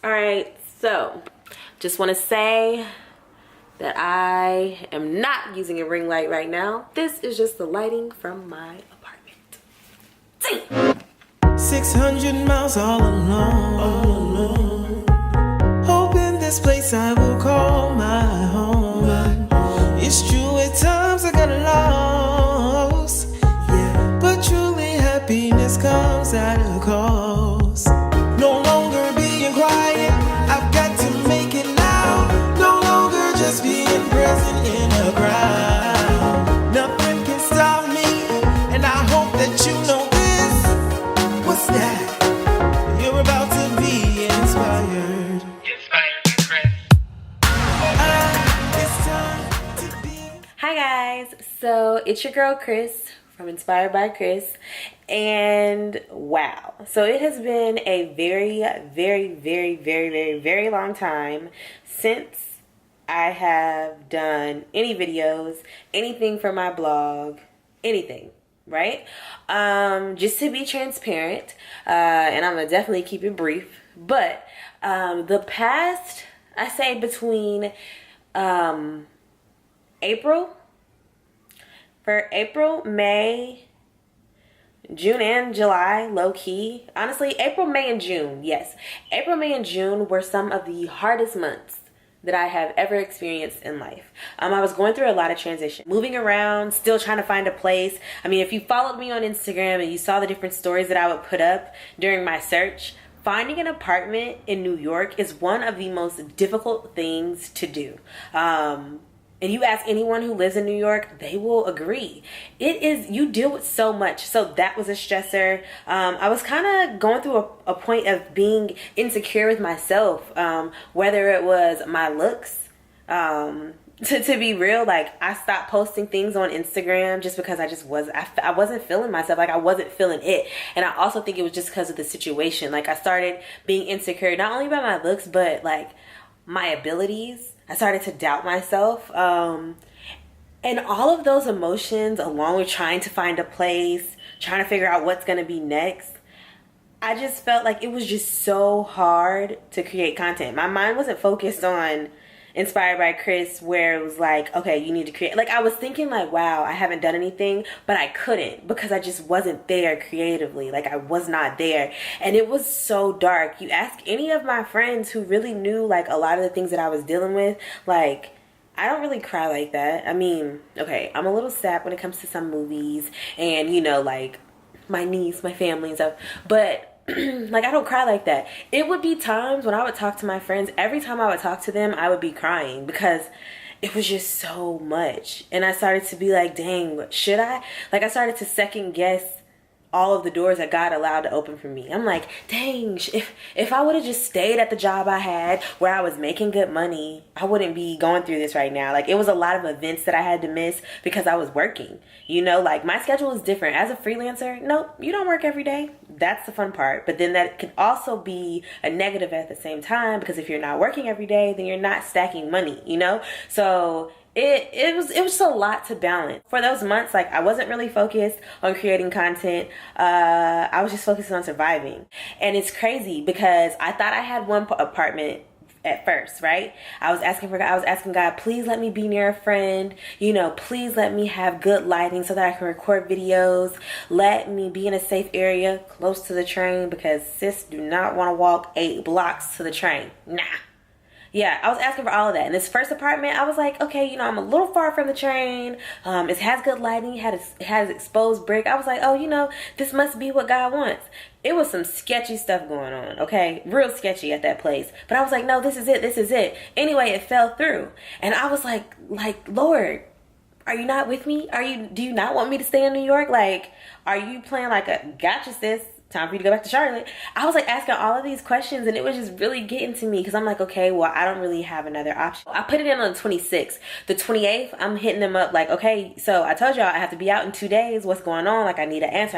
Alright, so just want to say that I am not using a ring light right now. This is just the lighting from my apartment. Dang. 600 miles all alone. Hope in this place I will call my home. It's true at times I got lost, yeah, but truly happiness comes at a cost. No longer being quiet, I've got to make it now. No longer just being present in a crowd. Nothing can stop me, and I hope that you know this. What's that? You're about to be inspired. Inspired by Chris. It's time to be. Hi guys, so it's your girl Chris from Inspired by Chris, and wow, so it has been a very long time since I have done any videos, anything for my blog, anything, right? Just to be transparent, and I'm gonna definitely keep it brief, but the past, I say between April, May, June and July, low key. Honestly, April, May, and June, yes. April, May, and June were some of the hardest months that I have ever experienced in life. I was going through a lot of transition, moving around, still trying to find a place. I mean, if you followed me on Instagram and you saw the different stories that I would put up during my search, finding an apartment in New York is one of the most difficult things to do. And you ask anyone who lives in New York, they will agree. It is, you deal with so much. So that was a stressor. I was kind of going through a point of being insecure with myself, whether it was my looks. To be real, like I stopped posting things on Instagram just because I wasn't feeling myself. Like I wasn't feeling it. And I also think it was just because of the situation. Like I started being insecure, not only by my looks, but like my abilities. I started to doubt myself. And all of those emotions, along with trying to find a place, trying to figure out what's going to be next, I just felt like it was just so hard to create content. My mind wasn't focused on Inspired by Chris, where it was like, okay, you need to create. Like I was thinking like, wow, I haven't done anything, but I couldn't because I just wasn't there creatively. Like I was not there. And it was so dark. You ask any of my friends who really knew like a lot of the things that I was dealing with, like I don't really cry like that. I mean, okay, I'm a little sad when it comes to some movies and, you know, like my niece, my family and stuff, but like I don't cry like that. It would be times when I would talk to my friends, every time I would talk to them I would be crying because it was just so much. And I started to be like, dang, should I? Like I started to second guess all of the doors that God allowed to open for me. I'm like, dang, if I would have just stayed at the job I had where I was making good money, I wouldn't be going through this right now. Like it was a lot of events that I had to miss because I was working. You know, like my schedule is different. As a freelancer, nope, you don't work every day. That's the fun part. But then that can also be a negative at the same time because if you're not working every day, then you're not stacking money, you know? So it was just a lot to balance. For those months, like I wasn't really focused on creating content. I was just focused on surviving. And it's crazy because I thought I had one apartment at first, right? I was asking God, please let me be near a friend, you know, please let me have good lighting so that I can record videos. Let me be in a safe area close to the train because sis do not want to walk 8 blocks to the train. Nah. Yeah, I was asking for all of that. In this first apartment, I was like, okay, you know, I'm a little far from the train. It has good lighting. It has exposed brick. I was like, oh, you know, this must be what God wants. It was some sketchy stuff going on, okay? Real sketchy at that place. But I was like, no, this is it. This is it. Anyway, it fell through. And I was like, Lord, are you not with me? Do you not want me to stay in New York? Like, are you playing like a gotcha, sis? Time for you to go back to Charlotte. I was like asking all of these questions and it was just really getting to me because I'm like, okay, well, I don't really have another option. I put it in on the 26th. The 28th, I'm hitting them up like, okay, so I told y'all I have to be out in 2 days. What's going on? Like, I need an answer.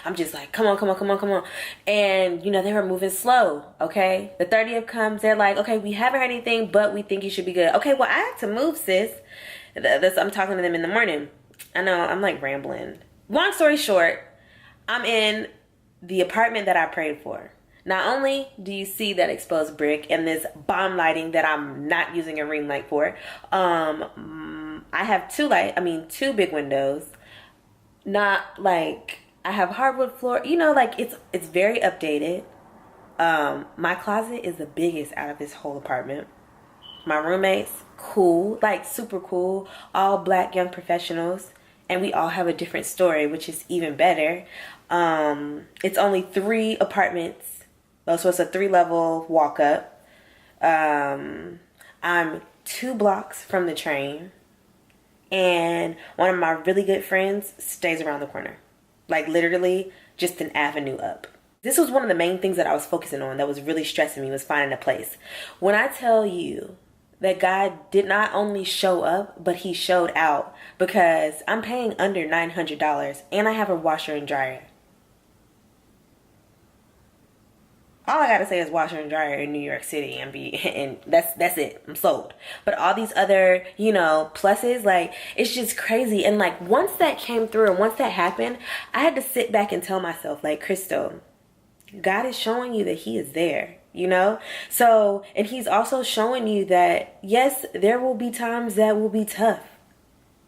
I'm just like, come on. And, you know, they were moving slow, okay? The 30th comes, they're like, okay, we haven't heard anything, but we think you should be good. Okay, well, I have to move, sis. I'm talking to them in the morning. I know, I'm like rambling. Long story short, I'm in the apartment that I prayed for. Not only do you see that exposed brick and this bomb lighting that I'm not using a ring light for, I have two big windows. Not like I have hardwood floor. You know, like it's very updated. My closet is the biggest out of this whole apartment. My roommates, cool, like super cool, all black young professionals, and we all have a different story, which is even better. It's only 3 apartments. So it's a 3-level walk up. I'm 2 blocks from the train. And one of my really good friends stays around the corner. Like literally just an avenue up. This was one of the main things that I was focusing on that was really stressing me, was finding a place. When I tell you that God did not only show up, but he showed out, because I'm paying under $900 and I have a washer and dryer. All I gotta say is washer and dryer in New York City, and that's it. I'm sold. But all these other, pluses, like, it's just crazy. And like, once that came through and once that happened, I had to sit back and tell myself, like, Crystal, God is showing you that he is there, So, and he's also showing you that, yes, there will be times that will be tough.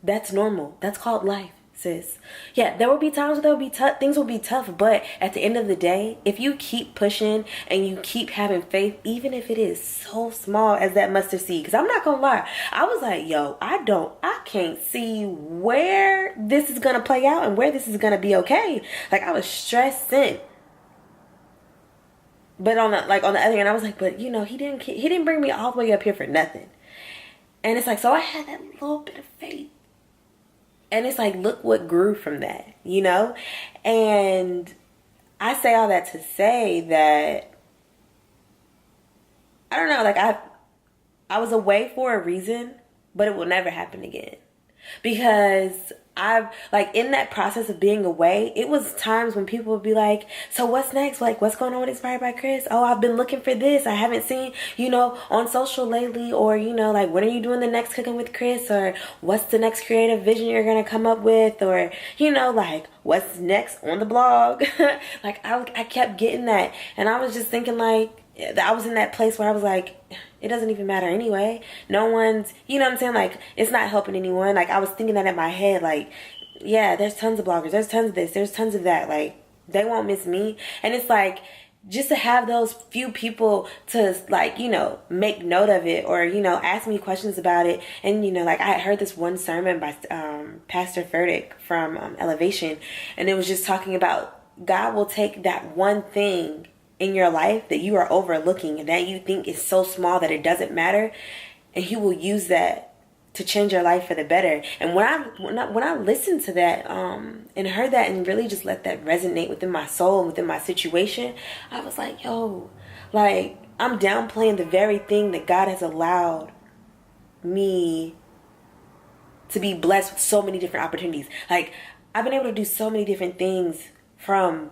That's normal. That's called life. Sis. Yeah, there will be times where there will be tough, things will be tough, but at the end of the day, if you keep pushing and you keep having faith, even if it is so small as that mustard seed, because I'm not gonna lie, I was like, yo, I can't see where this is gonna play out and where this is gonna be okay. Like, I was stressing. But on the other hand, I was like, but he didn't bring me all the way up here for nothing. And it's like, so I had that little bit of faith. And it's like, look what grew from that, And I say all that to say that, I don't know, like I was away for a reason, but it will never happen again. Because in that process of being away, it was times when people would be like, so what's next? Like, what's going on with Inspired by Chris? Oh, I've been looking for this. I haven't seen, on social lately. Or, like, when are you doing the next Cooking with Chris? Or what's the next creative vision you're going to come up with? Or, like, what's next on the blog? Like, I kept getting that. And I was just thinking, like, I was in that place where I was like, it doesn't even matter anyway. No one's, what I'm saying? Like, it's not helping anyone. Like, I was thinking that in my head, like, yeah, there's tons of bloggers. There's tons of this. There's tons of that. Like, they won't miss me. And it's like, just to have those few people to, like, make note of it or, ask me questions about it. And, like, I had heard this one sermon by Pastor Furtick from Elevation. And it was just talking about God will take that one thing in your life that you are overlooking and that you think is so small that it doesn't matter, and he will use that to change your life for the better. And when I listened to that and heard that and really just let that resonate within my soul and within my situation, I was like, yo, like, I'm downplaying the very thing that God has allowed me to be blessed with so many different opportunities. Like, I've been able to do so many different things from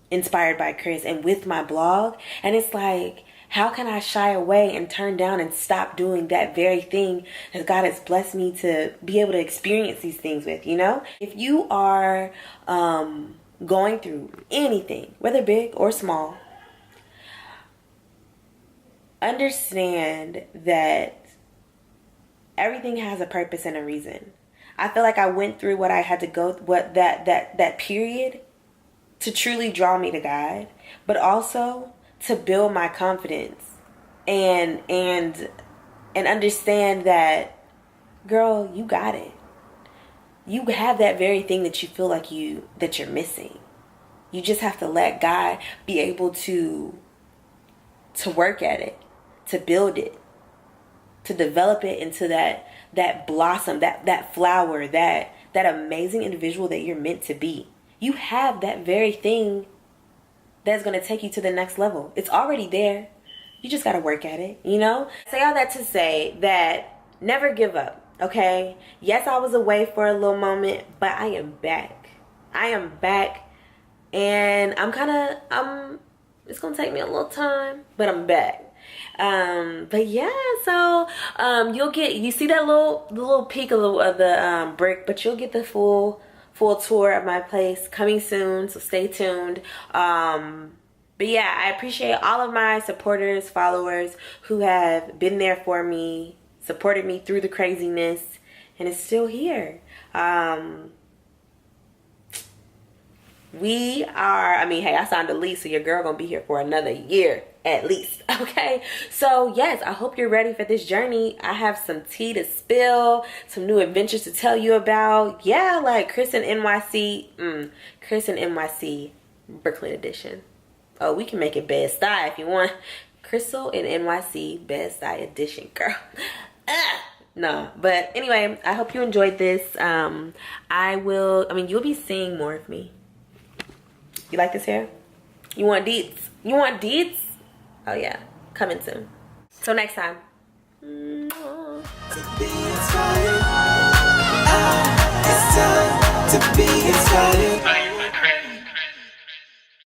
Inspired by Chris and with my blog, and it's like, how can I shy away and turn down and stop doing that very thing that God has blessed me to be able to experience these things with, If you are going through anything, whether big or small, understand that everything has a purpose and a reason. I feel like I went through what I had to go, that period to truly draw me to God, but also to build my confidence and understand that, girl, you got it. You have that very thing that you feel like that you're missing. You just have to let God be able to work at it, to build it, to develop it into that blossom, that flower, that amazing individual that you're meant to be. You have that very thing that's going to take you to the next level. It's already there. You just got to work at it, Say all that to say that never give up, okay? Yes, I was away for a little moment, but I am back. I am back, and it's going to take me a little time, but I'm back. But yeah, so you see that little peek of the brick, but you'll get the full tour of my place coming soon, so stay tuned. But yeah, I appreciate all of my supporters, followers who have been there for me, supported me through the craziness, and is still here. We are, I mean, hey, I signed a lease, so your girl gonna be here for another year at least, okay? So yes, I hope you're ready for this journey. I have some tea to spill, some new adventures to tell you about. Yeah, like Chris and NYC, Chris and NYC Brooklyn edition. Oh, we can make it Bed-Stuy if you want. Crystal and NYC Bed-Stuy edition, girl. No, but anyway, I hope you enjoyed this. You'll be seeing more of me. You like this hair? You want deets? You want deets? Oh yeah, coming soon. Till next time. To be inspired. It's time to be inspired.